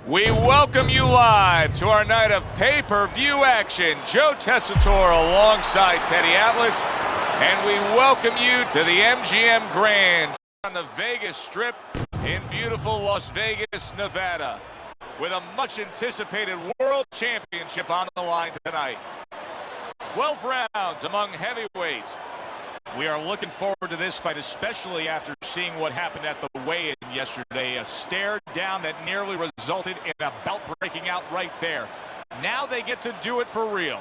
We welcome you live to our night of pay-per-view action. Joe Tessitore alongside Teddy Atlas, and we welcome you to the MGM Grand on the Vegas Strip in beautiful Las Vegas, Nevada, with a much-anticipated World Championship on the line tonight. 12 rounds among heavyweights. We are looking forward to this fight, especially after seeing what happened at the weigh-in yesterday. A stare down that nearly resulted in a bout breaking out right there. Now they get to do it for real.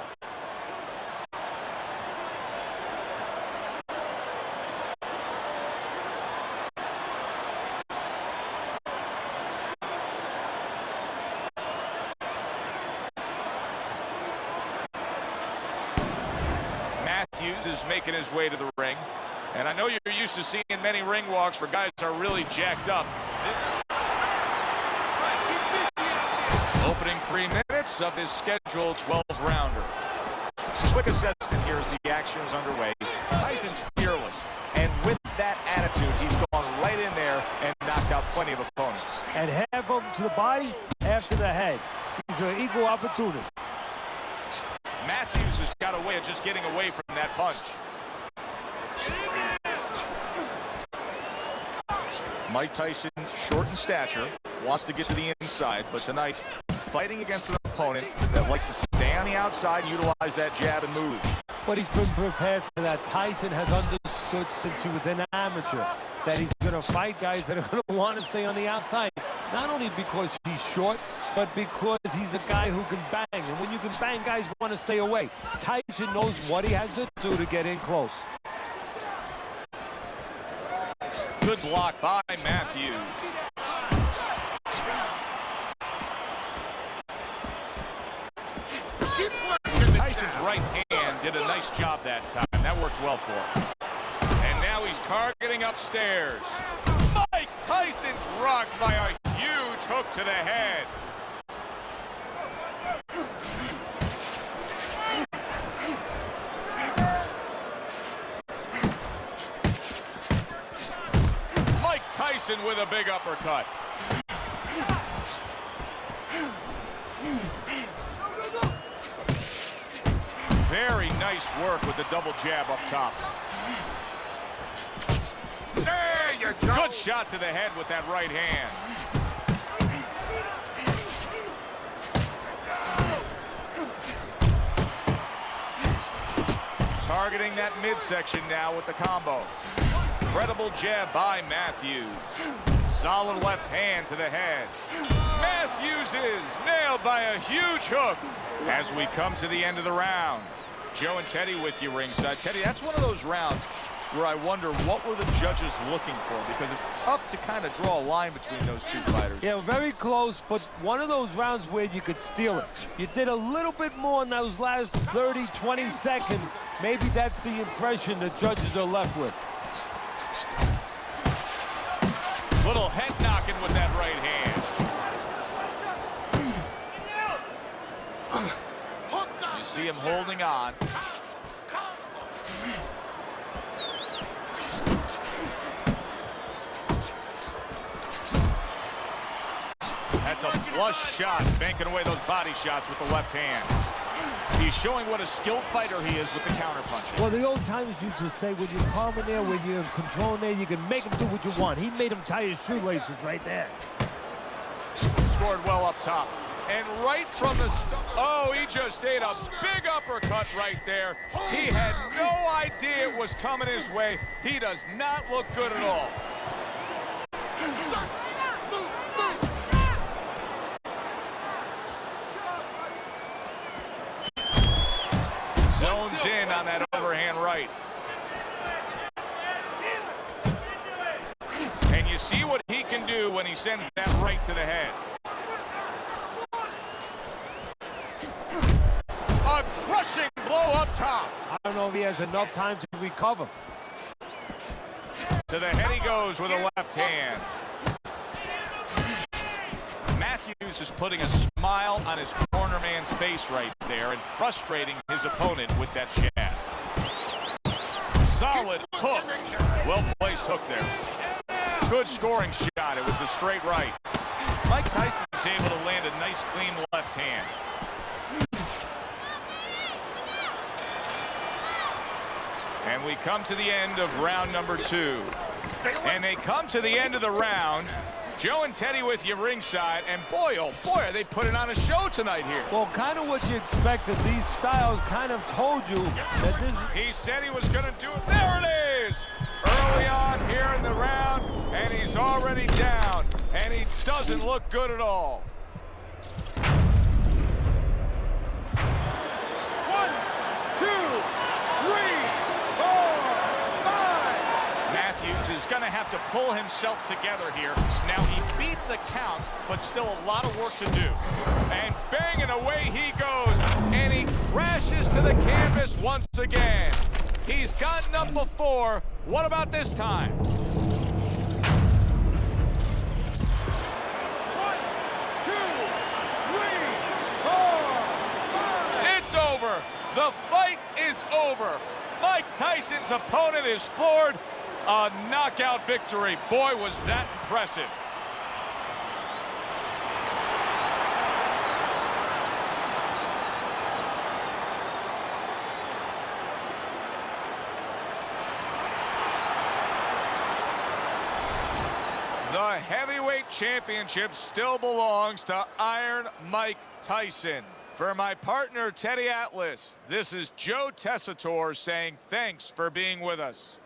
Matthews is making his way to the ring. And I know you're used to seeing many ring walks where guys are really jacked up. Opening 3 minutes of this scheduled 12-rounder. Quick assessment here as the action is underway. Tyson's fearless. And with that attitude, he's gone right in there and knocked out plenty of opponents. And half of them to the body, half to the head. He's an equal opportunist. Matthews has got a way of just getting away from that punch. Mike Tyson, short in stature, wants to get to the inside, but tonight, fighting against an opponent that likes to stay on the outside, utilize that jab and move. But he's been prepared for that. Tyson has understood since he was an amateur that he's going to fight guys that are going to want to stay on the outside. Not only because he's short, but because he's a guy who can bang. And when you can bang, guys want to stay away. Tyson knows what he has to do to get in close. Good block by Matthews. Tyson's right hand did a nice job that time. That worked well for him. And now he's targeting upstairs. Mike Tyson's rocked by a huge hook to the head. Mike Tyson with a big uppercut. Very nice work with the double jab up top. There you go. Good shot to the head with that right hand. Targeting that midsection now with the combo. Incredible jab by Matthews. Solid left hand to the head. Matthews is nailed by a huge hook. As we come to the end of the round, Joe and Teddy with you ringside. Teddy, that's one of those rounds where I wonder what were the judges looking for, because it's tough to kind of draw a line between those two fighters. Yeah, very close, but one of those rounds where you could steal it. You did a little bit more in those last 30, 20 seconds. Maybe that's the impression the judges are left with. Little head knocking with that right hand. You see him holding on. That's a flush shot, banking away those body shots with the left hand. He's showing what a skilled fighter he is with the counterpunching. Well, the old timers used to say, when you're calm in there, when you're in control in there, you can make him do what you want. He made him tie his shoelaces right there. Scored well up top. And right from the start, oh, he just ate a big uppercut right there. He had no idea it was coming his way. He does not look good at all. Zones in on that overhand right. And you see what he can do when he sends that right to the head. A crushing blow up top. I don't know if he has enough time to recover. To the head he goes with a left hand. Matthews is putting a smile on his corner man's face right there and frustrating his opponent with that jab. Solid hook. Well-placed hook there. Good scoring shot. It was a straight right. Mike Tyson's able to land a nice, clean left hand. And we come to the end of round number 2. And they come to the end of the round. Joe and Teddy with you ringside, and boy, oh boy, are they putting on a show tonight here. Well, kind of what you expected. These styles kind of told you that this... He said he was going to do it. There it is! Early on here in the round, and he's already down, and he doesn't look good at all. 1, 2, 3, 4, 5. Matthews is going to have to pull himself together here. Now, he beat the count, but still a lot of work to do. And banging away he goes, and he crashes to the canvas once again. He's gotten up before. What about this time? 1, 2, 3, 4, 5. It's over. The fight is over. Mike Tyson's opponent is floored. A knockout victory. Boy, was that impressive. The heavyweight championship still belongs to Iron Mike Tyson. For my partner, Teddy Atlas, this is Joe Tessitore saying thanks for being with us.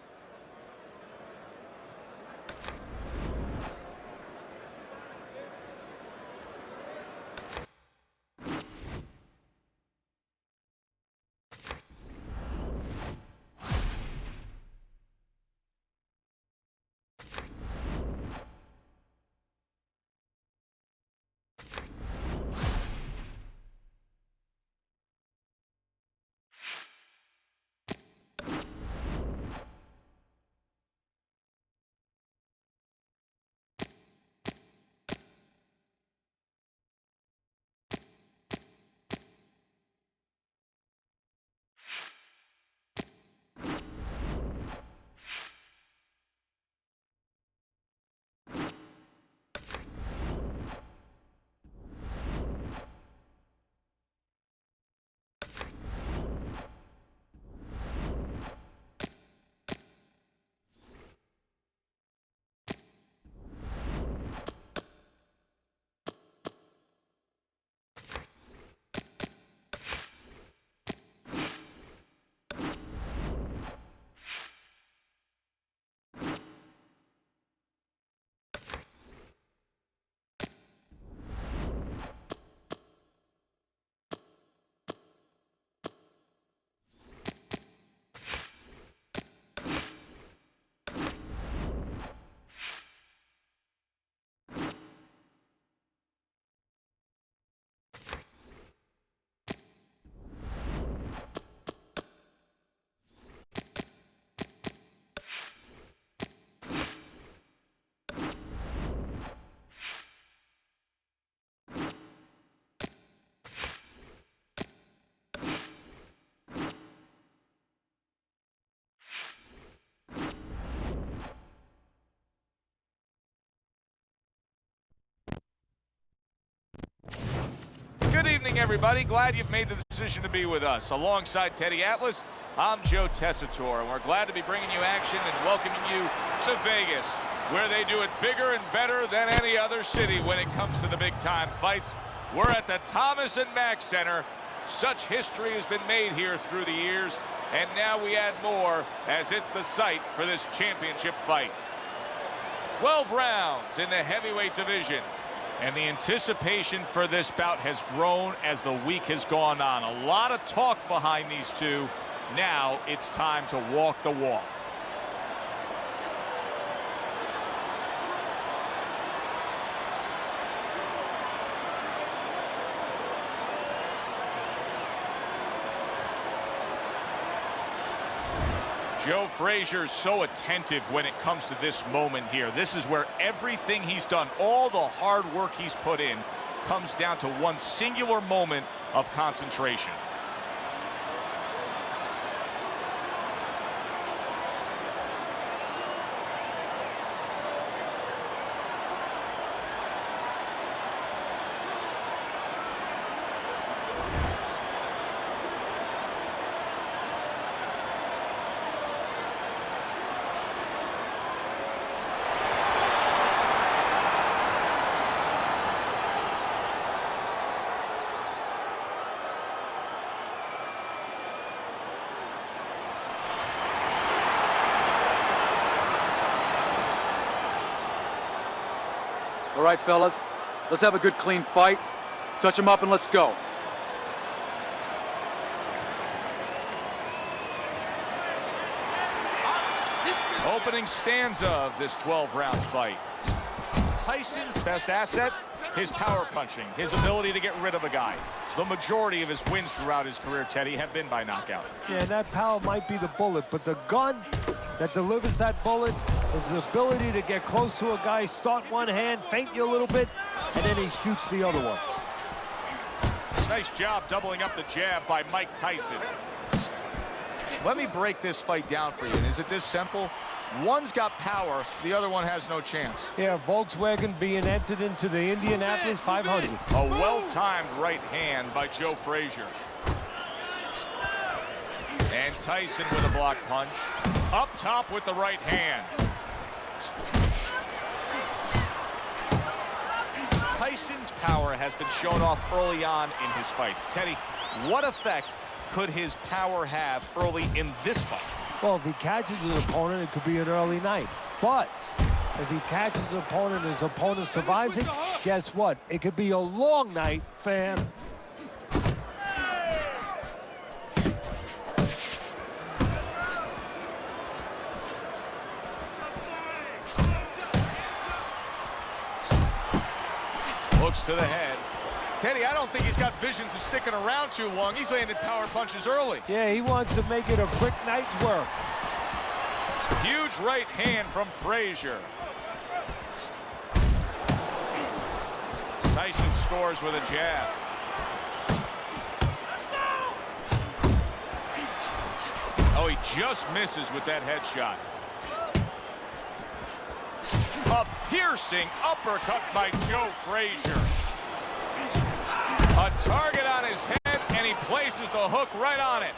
Good evening, everybody. Glad you've made the decision to be with us. Alongside Teddy Atlas, I'm Joe Tessitore, and we're glad to be bringing you action and welcoming you to Vegas, where they do it bigger and better than any other city when it comes to the big-time fights. We're at the Thomas & Mack Center. Such history has been made here through the years, and now we add more as it's the site for this championship fight. 12 rounds in the heavyweight division. And the anticipation for this bout has grown as the week has gone on. A lot of talk behind these two. Now it's time to walk the walk. Joe Frazier's so attentive when it comes to this moment here. This is where everything he's done, all the hard work he's put in, comes down to one singular moment of concentration. All right, fellas, let's have a good, clean fight. Touch him up and let's go. Opening stanza of this 12-round fight. Tyson's best asset, his power punching, his ability to get rid of a guy. The majority of his wins throughout his career, Teddy, have been by knockout. Yeah, and that power might be the bullet, but the gun that delivers that bullet is the ability to get close to a guy, start one hand, feint you a little bit, and then he shoots the other one. Nice job doubling up the jab by Mike Tyson. Let me break this fight down for you. Is it this simple? One's got power, the other one has no chance. Yeah, Volkswagen being entered into the Indianapolis 500. A well-timed right hand by Joe Frazier. And Tyson with a block punch. Up top with the right hand. Tyson's power has been shown off early on in his fights. Teddy, what effect could his power have early in this fight? Well, if he catches his opponent, it could be an early night. But if he catches his opponent and his opponent survives it, guess what? It could be a long night for him. Looks to the head. Teddy, I don't think he's got visions of sticking around too long. He's landed power punches early. Yeah, he wants to make it a quick night's work. Huge right hand from Frazier. Tyson scores with a jab. Oh, he just misses with that headshot. A piercing uppercut by Joe Frazier. A target on his head, and he places the hook right on it.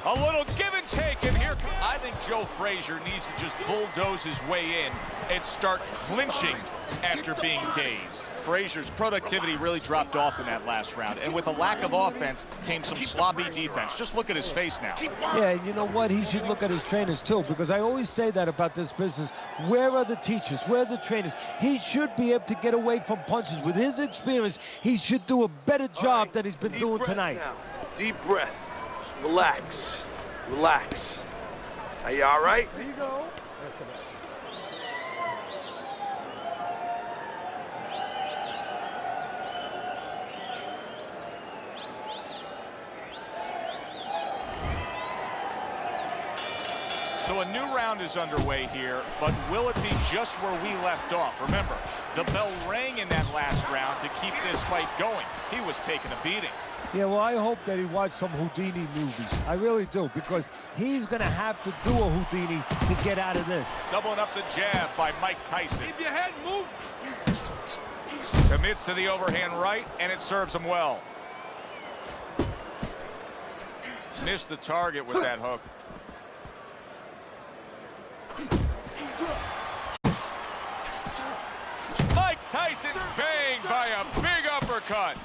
A little give and take, and here I think Joe Frazier needs to just bulldoze his way in and start clinching after being dazed. Frazier's productivity really dropped off in that last round, and with a lack of offense came some sloppy defense. Just look at his face now. Yeah, and you know what? He should look at his trainers too, because I always say that about this business. Where are the teachers? Where are the trainers? He should be able to get away from punches. With his experience, he should do a better job than he's been doing tonight. Now. Deep breath. Just relax. Relax. Are you all right? There you go. So a new round is underway here, but will it be just where we left off? Remember, the bell rang in that last round to keep this fight going. He was taking a beating. Yeah, well, I hope that he watched some Houdini movies. I really do, because he's going to have to do a Houdini to get out of this. Doubling up the jab by Mike Tyson. Keep your head moving. Commits to the overhand right, and it serves him well. Missed the target with that hook. Mike Tyson's banged by a big uppercut.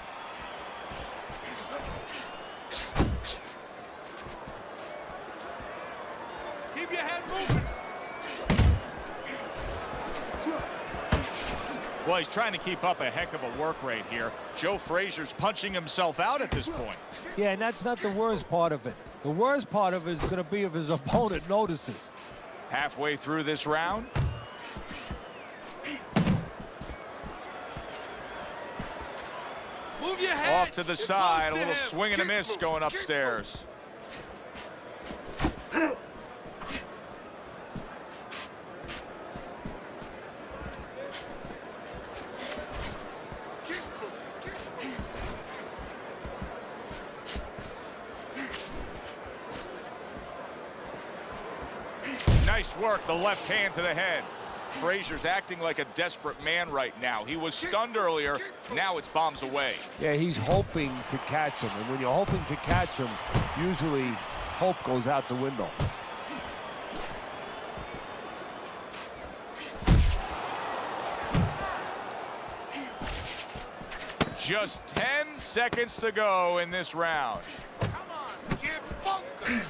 Keep your head moving. Well, he's trying to keep up a heck of a work rate here. Joe Frazier's punching himself out at this point. Yeah, and that's not the worst part of it. The worst part of it is going to be if his opponent notices. Halfway through this round. Move your head. Off to the side, a little swing and a miss going upstairs. Nice work, the left hand to the head. Frazier's acting like a desperate man right now. He was stunned earlier, now it's bombs away. Yeah, he's hoping to catch him, and when you're hoping to catch him, usually hope goes out the window. Just 10 seconds to go in this round. Come on, get funky.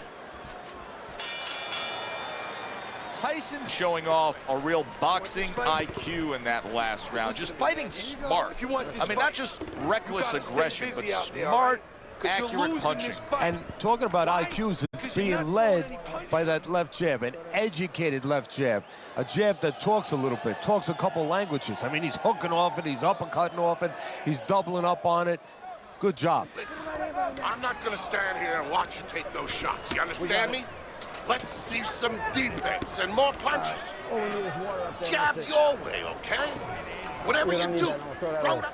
Tyson's showing off a real boxing IQ in that last round. Just fighting smart. I mean, not just reckless aggression, but smart, accurate punching. And talking about IQs, it's being led by that left jab, an educated left jab. A jab that talks a little bit, talks a couple languages. I mean, he's hooking off it, he's uppercutting off it, he's doubling up on it. Good job. I'm not going to stand here and watch you take those shots. You understand me? Let's see some defense and more punches. Jab your way, okay? Whatever you do, throw it up.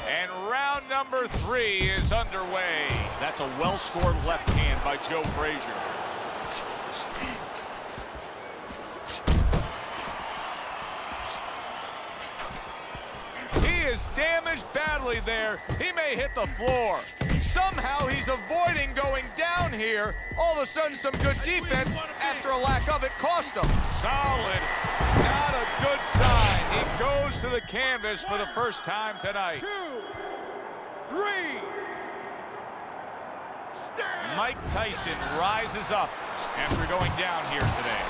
And round number 3 is underway. That's a well-scored left hand by Joe Frazier. He is damaged badly there. He may hit the floor. Somehow he's avoiding going down here. All of a sudden, some good defense after a lack of it cost him. Solid. Not a good sign. He goes to the canvas for the first time tonight. 2, 3. Mike Tyson rises up after going down here today.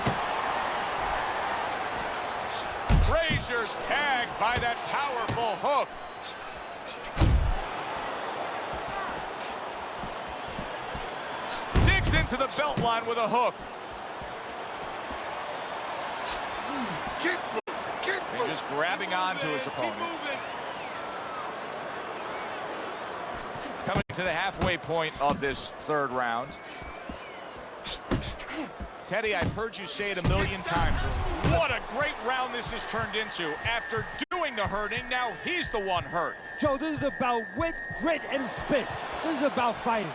Frazier's tagged by that powerful hook. Digs into the belt line with a hook. And just grabbing onto his opponent. Coming to the halfway point of this third round. Teddy, I've heard you say it a million times. What a great round this has turned into. After doing the hurting, now he's the one hurt. Joe, this is about wit, grit, and spit. This is about fighting.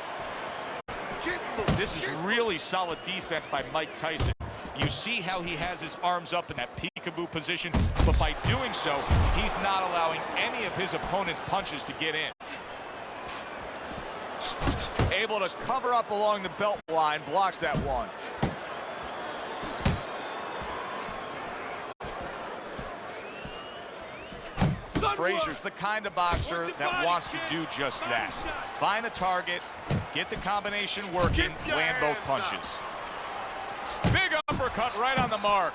This is really solid defense by Mike Tyson. You see how he has his arms up in that peekaboo position, but by doing so, he's not allowing any of his opponent's punches to get in. Able to cover up along the belt line, blocks that one. Frazier's the kind of boxer that wants to do just that. Find a target, get the combination working, land both punches. Big uppercut right on the mark.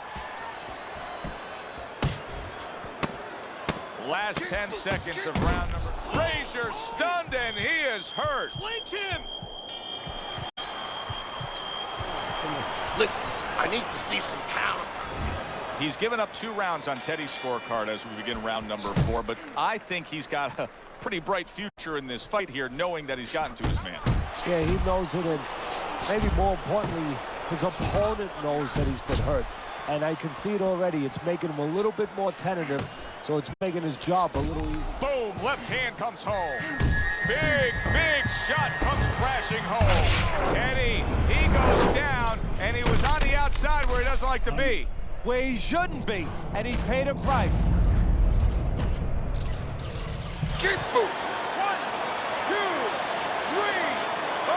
Last 10 seconds of round number. Frazier stunned and he is hurt. Clinch him! Listen, I need to see some power. He's given up 2 rounds on Teddy's scorecard as we begin round number 4, but I think he's got a pretty bright future in this fight here, knowing that he's gotten to his man. Yeah, he knows it, and maybe more importantly, his opponent knows that he's been hurt. And I can see it already. It's making him a little bit more tentative, so it's making his job a little easier. Boom, left hand comes home. Big, big shot comes crashing home. Teddy, he goes down, and he was on the outside where he doesn't like to be. Where he shouldn't be, and he paid a price. Keep moving. 1, 2, 3, 4,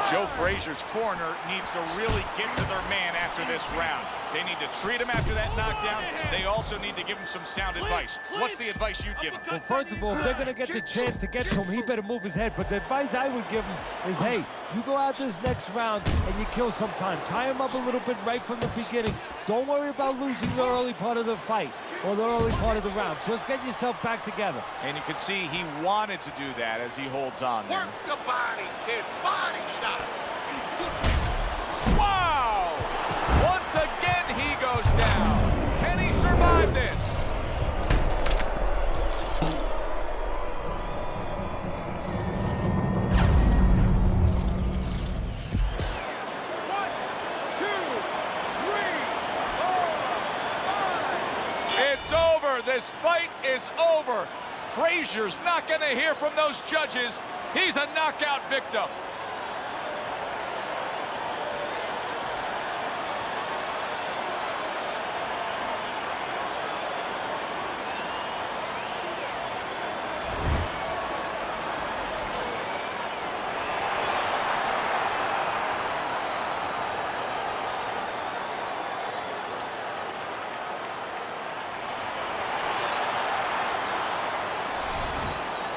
5. Joe Frazier's corner needs to really get to their man after this round. They need to treat him after that knockdown. They also need to give him some sound advice. What's the advice you'd give him? Well, first of all, if they're going to get the chance to get to him, he better move his head. But the advice I would give him is, hey, you go out this next round and you kill some time. Tie him up a little bit right from the beginning. Don't worry about losing the early part of the fight or the early part of the round. Just get yourself back together. And you can see he wanted to do that as he holds on there. Work the body, kid. Body shot. Wow! Once again, he goes down. Can he survive this? It's over. This fight is over. Frazier's not going to hear from those judges. He's a knockout victim.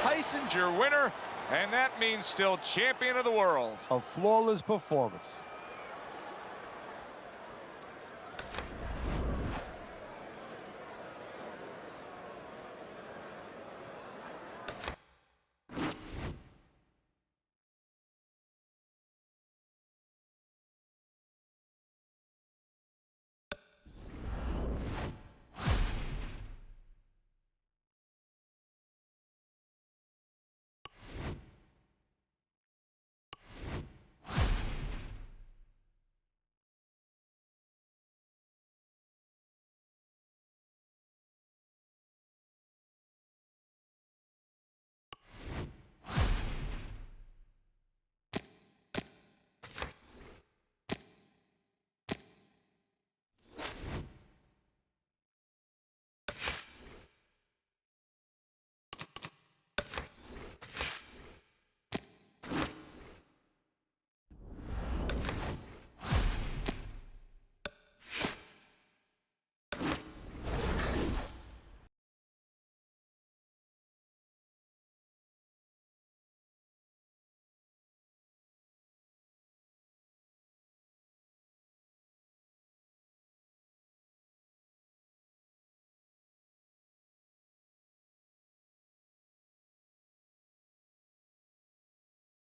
Tyson's your winner And that means still champion of the world. A flawless performance.